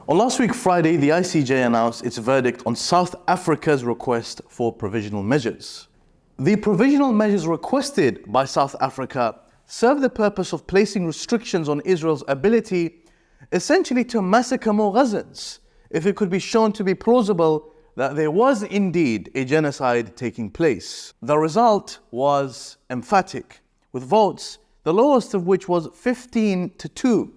On last week Friday, the ICJ announced its verdict on South Africa's request for provisional measures. The provisional measures requested by South Africa serve the purpose of placing restrictions on Israel's ability essentially to massacre more Gazans if it could be shown to be plausible that there was indeed a genocide taking place. The result was emphatic, with votes, the lowest of which was 15-2.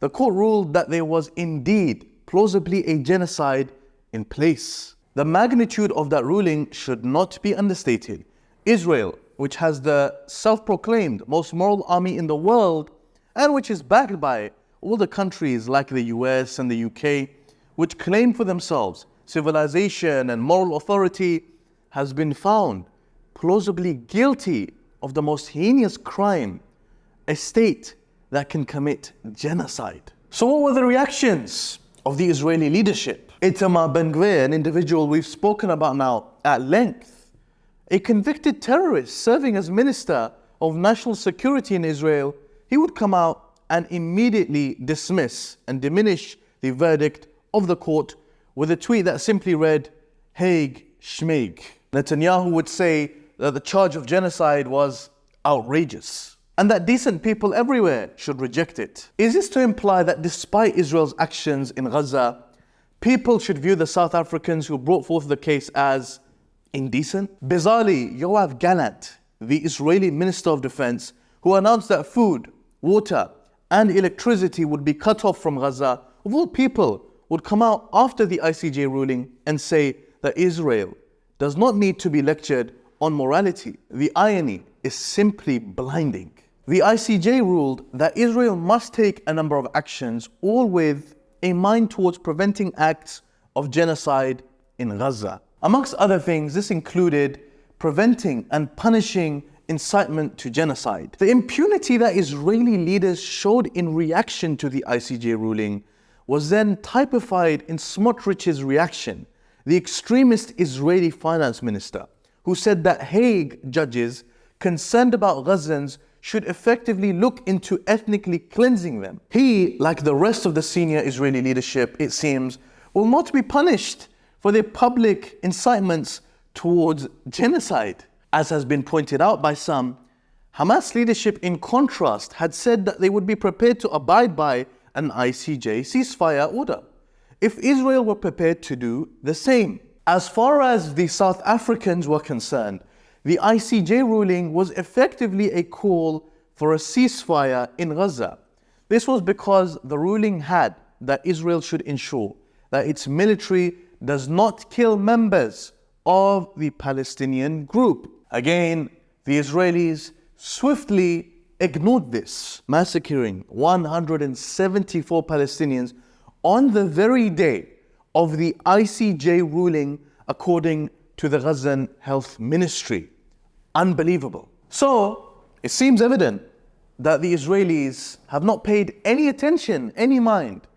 The court ruled that there was indeed plausibly a genocide in place. The magnitude of that ruling should not be understated. Israel, which has the self-proclaimed most moral army in the world, and which is backed by all the countries like the US and the UK, which claim for themselves civilization and moral authority, has been found plausibly guilty of the most heinous crime, a state that can commit genocide. So what were the reactions of the Israeli leadership? Itamar Ben-Gvir, an individual we've spoken about now at length, a convicted terrorist serving as Minister of National Security in Israel, he would come out and immediately dismiss and diminish the verdict of the court with a tweet that simply read, 𝐒𝐮𝐬𝐜𝐫𝐢𝐻𝐵. Netanyahu would say that the charge of genocide was outrageous and that decent people everywhere should reject it. Is this to imply that despite Israel's actions in Gaza, people should view the South Africans who brought forth the case as indecent? Bizarrely, Yoav Gallant, the Israeli Minister of Defense, who announced that food, water, and electricity would be cut off from Gaza, of all people, would come out after the ICJ ruling and say that Israel does not need to be lectured on morality. The irony is simply blinding. The ICJ ruled that Israel must take a number of actions, all with a mind towards preventing acts of genocide in Gaza. Amongst other things, this included preventing and punishing incitement to genocide. The impunity that Israeli leaders showed in reaction to the ICJ ruling was then typified in Smotrich's reaction, the extremist Israeli finance minister, who said that Hague judges concerned about Gazans should effectively look into ethnically cleansing them. He, like the rest of the senior Israeli leadership, it seems, will not be punished for their public incitements towards genocide. As has been pointed out by some, Hamas leadership, in contrast, had said that they would be prepared to abide by an ICJ ceasefire order if Israel were prepared to do the same. As far as the South Africans were concerned, the ICJ ruling was effectively a call for a ceasefire in Gaza. This was because the ruling had that Israel should ensure that its military does not kill members of the Palestinian group. Again, the Israelis swiftly ignored this, massacring 174 Palestinians on the very day of the ICJ ruling, according to the Gazan Health Ministry. Unbelievable. So, it seems evident that the Israelis have not paid any attention, any mind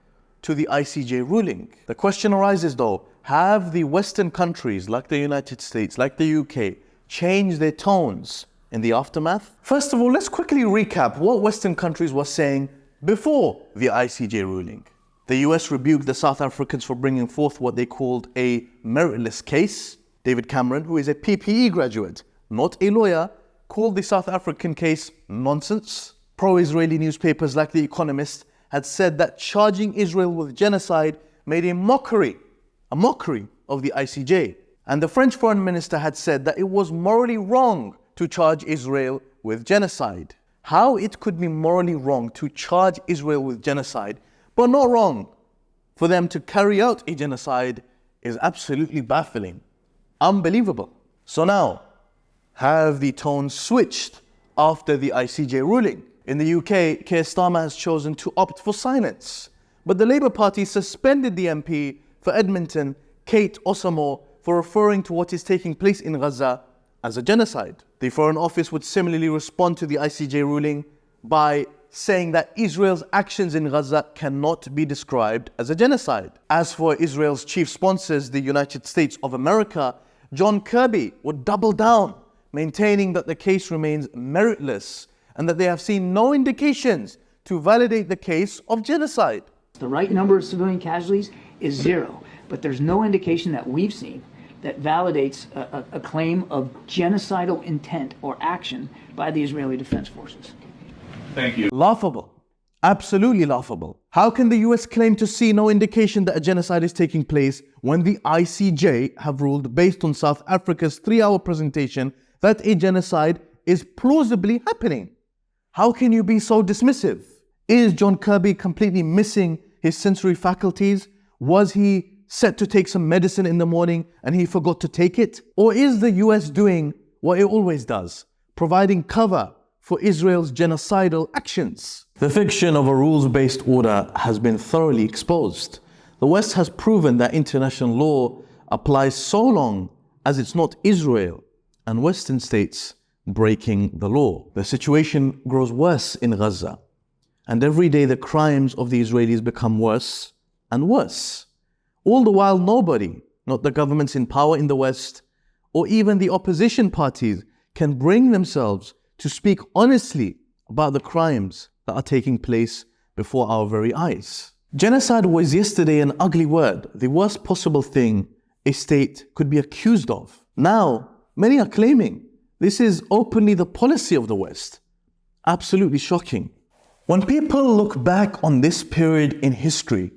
to the ICJ ruling. The question arises though, have the Western countries like the United States, like the UK, changed their tones in the aftermath? First of all, let's quickly recap what Western countries were saying before the ICJ ruling. The US rebuked the South Africans for bringing forth what they called a meritless case. David Cameron, who is a PPE graduate, not a lawyer, called the South African case nonsense. Pro-Israeli newspapers like The Economist had said that charging Israel with genocide made a mockery of the ICJ. And the French foreign minister had said that it was morally wrong to charge Israel with genocide. How it could be morally wrong to charge Israel with genocide, but not wrong for them to carry out a genocide, is absolutely baffling. Unbelievable. So now, have the tone switched after the ICJ ruling? In the UK, Keir Starmer has chosen to opt for silence, but the Labour Party suspended the MP for Edmonton, Kate Osamo, for referring to what is taking place in Gaza as a genocide. The Foreign Office would similarly respond to the ICJ ruling by saying that Israel's actions in Gaza cannot be described as a genocide. As for Israel's chief sponsors, the United States of America, John Kirby would double down, maintaining that the case remains meritless and that they have seen no indications to validate the case of genocide. The right number of civilian casualties is 0, but there's no indication that we've seen that validates a claim of genocidal intent or action by the Israeli Defense Forces. Thank you. Laughable. Absolutely laughable. How can the US claim to see no indication that a genocide is taking place when the ICJ have ruled, based on South Africa's 3-hour presentation, that a genocide is plausibly happening? How can you be so dismissive? Is John Kirby completely missing his sensory faculties? Was he set to take some medicine in the morning and he forgot to take it? Or is the US doing what it always does, providing cover for Israel's genocidal actions? The fiction of a rules-based order has been thoroughly exposed. The West has proven that international law applies so long as it's not Israel and Western states breaking the law. The situation grows worse in Gaza, and every day the crimes of the Israelis become worse and worse. All the while nobody, not the governments in power in the West, or even the opposition parties, can bring themselves to speak honestly about the crimes that are taking place before our very eyes. Genocide was yesterday an ugly word, the worst possible thing a state could be accused of. Now, many are claiming this is openly the policy of the West. Absolutely shocking. When people look back on this period in history,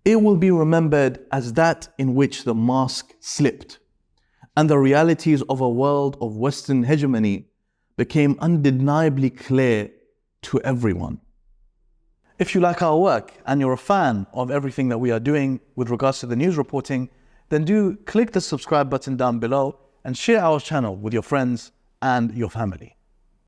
it will be remembered as that in which the mask slipped, and the realities of a world of Western hegemony became undeniably clear to everyone. If you like our work and you're a fan of everything that we are doing with regards to the news reporting, then do click the subscribe button down below and share our channel with your friends and your family.